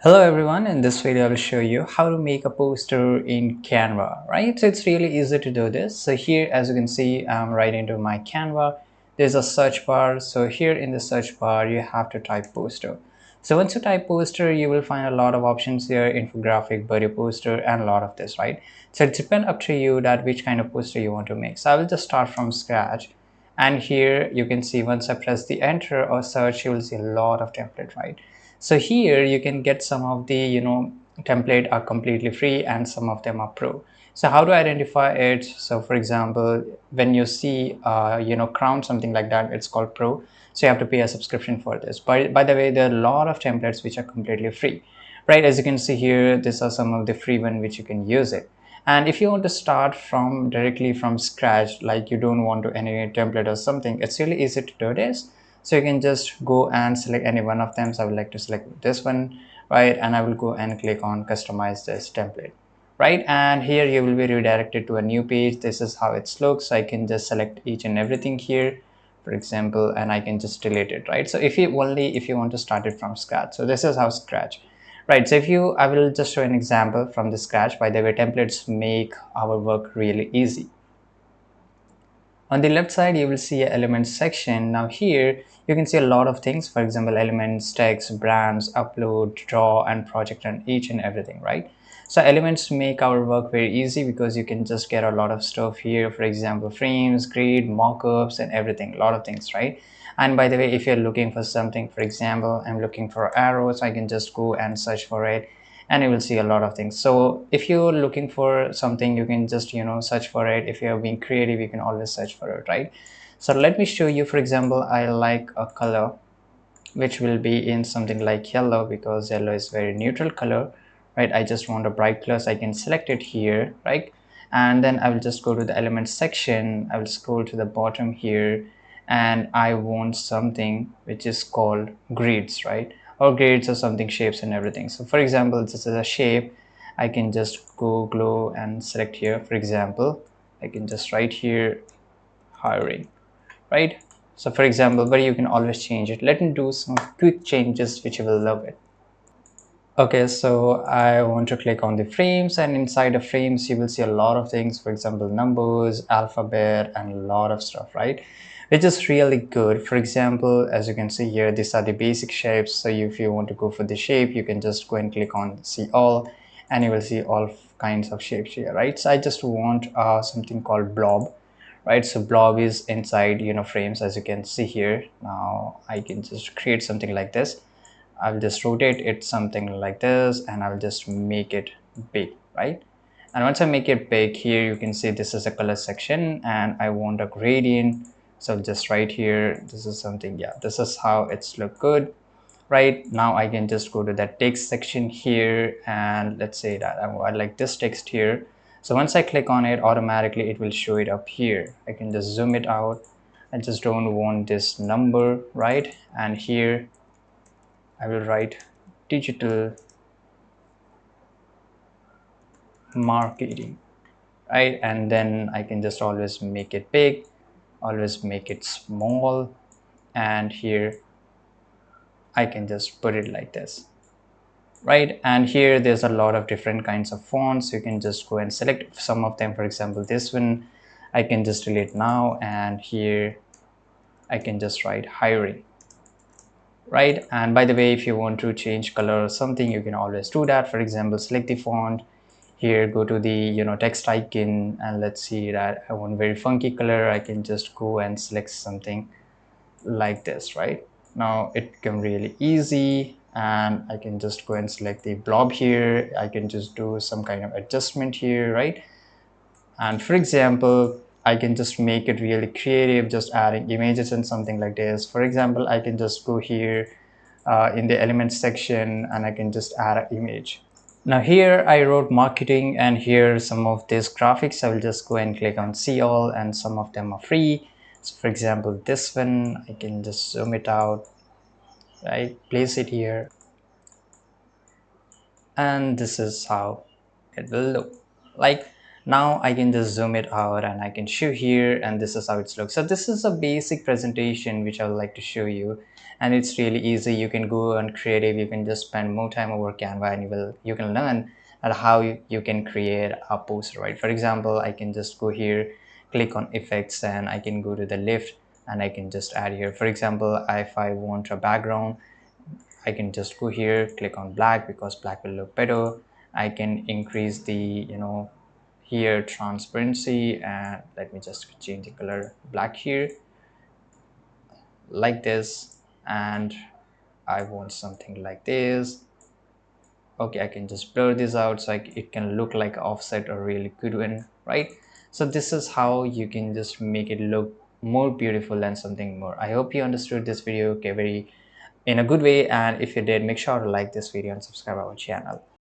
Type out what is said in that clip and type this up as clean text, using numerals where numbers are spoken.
Hello everyone, in this video I will show you how to make a poster in Canva, right? So it's really easy to do this. So here, as you can see, I'm right into my Canva. There's a search bar. So here in the search bar, you have to type poster. So once you type poster, you will find a lot of options here, infographic, body poster, and a lot of this, right? So it depends up to you that which kind of poster you want to make. So I will just start from scratch. And here you can see once I press the enter or search, you will see a lot of template, right? So here you can get some of the template are completely free and some of them are pro. So how to identify it? So for example, when you see crown, something like that, it's called pro. So you have to pay a subscription for this. By the way, there are a lot of templates which are completely free, right? As you can see here, these are some of the free one which you can use it. And if you want to start from directly from scratch, like you don't want to any template or something, it's really easy to do this. So you can just go and select any one of them. So I would like to select this one, right? And I will go and click on customize this template, right? And here you will be redirected to a new page. This is how it looks. So I can just select each and everything here, for example, and I can just delete it, right? So if you want to start it from scratch, so this is how scratch, right? So if you I will just show an example from the scratch. By the way, templates make our work really easy. On the left side, you will see a elements section. Now here, you can see a lot of things. For example, elements, text, brands, upload, draw, and project, and each and everything, right? So elements make our work very easy because you can just get a lot of stuff here. For example, frames, grid, mockups, and everything, a lot of things, right? And by the way, if you're looking for something, for example, I'm looking for arrows, I can just go and search for it and you will see a lot of things. So if you're looking for something, you can just search for it. If you're being creative, you can always search for it, right? So let me show you. For example, I like a color which will be in something like yellow, because yellow is very neutral color, right? I just want a bright color, so I can select it here, right? And then I will just go to the elements section. I will scroll to the bottom here, and I want something which is called grids, right? Or grids or something, shapes and everything. So for example, this is a shape. I can just go glow and select here. For example, I can just write here hiring, right? So for example, but you can always change it. Let me do some quick changes which you will love it. Okay, so I want to click on the frames, and inside the frames you will see a lot of things. For example, numbers, alphabet, and a lot of stuff, right? Which is really good. For example, as you can see here, these are the basic shapes. So if you want to go for the shape, you can just go and click on see all, and you will see all kinds of shapes here, right? So I just want something called blob, right? So blob is inside frames, as you can see here. Now I can just create something like this. I'll just rotate it something like this, and I'll just make it big, right? And once I make it big, here you can see this is a color section, and I want a gradient. So just right here, this is something, yeah, this is how it's look good. Right now I can just go to that text section here, and let's say that I like this text here. So once I click on it, automatically it will show it up here. I can just zoom it out. I just don't want this number, right? And here I will write digital marketing, right? And then I can just always make it big, always make it small, and here I can just put it like this, right? And here there's a lot of different kinds of fonts. You can just go and select some of them. For example, this one I can just delete now, and here I can just write hiring, right? And by the way, if you want to change color or something, you can always do that. For example, select the font here, go to the text icon, and let's see that I want very funky color. I can just go and select something like this, right? Now it become really easy, and I can just go and select the blob here. I can just do some kind of adjustment here, right? And for example, I can just make it really creative, just adding images and something like this. For example, I can just go here in the elements section, and I can just add an image. Now here I wrote marketing, and here some of these graphics. I will just go and click on see all, and some of them are free. So for example, this one, I can just zoom it out, right? Place it here, and this is how it will look like. Now I can just zoom it out and I can show here, and this is how it looks. So this is a basic presentation which I would like to show you, and it's really easy. You can go on creative, you can just spend more time over Canva, and you can learn at how you can create a poster, right? For example, I can just go here, click on effects, and I can go to the left, and I can just add here. For example, if I want a background, I can just go here, click on black because black will look better. I can increase the, here transparency, and let me just change the color black here like this. And I want something like this. Okay, I can just blur this out so it can look like offset or really good one, right? So this is how you can just make it look more beautiful and something more. I hope you understood this video, okay, very in a good way, and if you did, make sure to like this video and subscribe our channel.